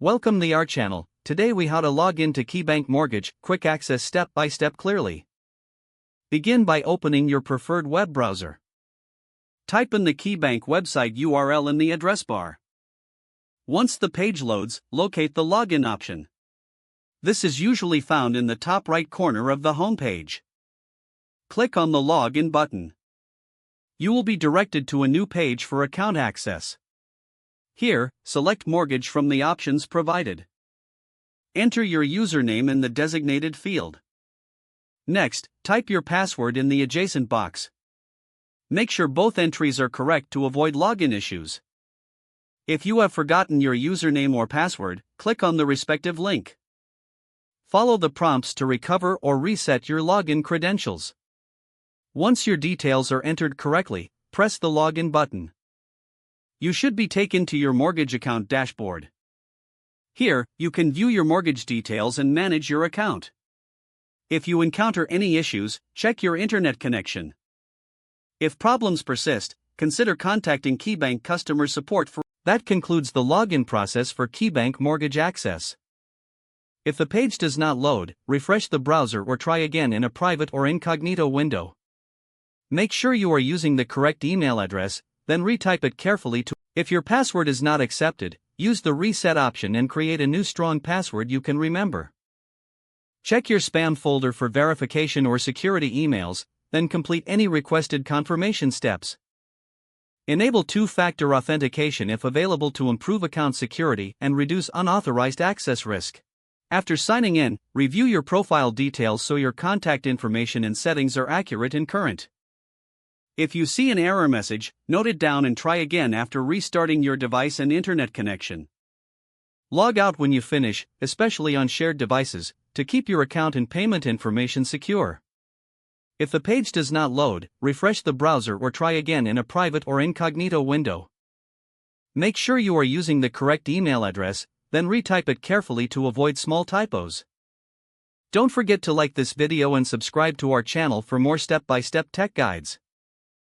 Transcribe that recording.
Welcome to our channel. Today we how to log into KeyBank Mortgage, quick access step by step clearly. Begin by opening your preferred web browser. Type in the KeyBank website URL in the address bar. Once the page loads, locate the login option. This is usually found in the top right corner of the home page. Click on the Login button. You will be directed to a new page for account access. Here, select Mortgage from the options provided. Enter your username in the designated field. Next, type your password in the adjacent box. Make sure both entries are correct to avoid login issues. If you have forgotten your username or password, click on the respective link. Follow the prompts to recover or reset your login credentials. Once your details are entered correctly, press the Login button. You should be taken to your mortgage account dashboard. Here, you can view your mortgage details and manage your account. If you encounter any issues, check your internet connection. If problems persist, consider contacting KeyBank customer support for. That concludes the login process for KeyBank Mortgage Access. If the page does not load, refresh the browser or try again in a private or incognito window. Make sure you are using the correct email address, then retype it carefully to. If your password is not accepted, use the reset option and create a new strong password you can remember. Check your spam folder for verification or security emails, then complete any requested confirmation steps. Enable two-factor authentication if available to improve account security and reduce unauthorized access risk. After signing in, review your profile details so your contact information and settings are accurate and current. If you see an error message, note it down and try again after restarting your device and internet connection. Log out when you finish, especially on shared devices, to keep your account and payment information secure. If the page does not load, refresh the browser or try again in a private or incognito window. Make sure you are using the correct email address, then retype it carefully to avoid small typos. Don't forget to like this video and subscribe to our channel for more step-by-step tech guides.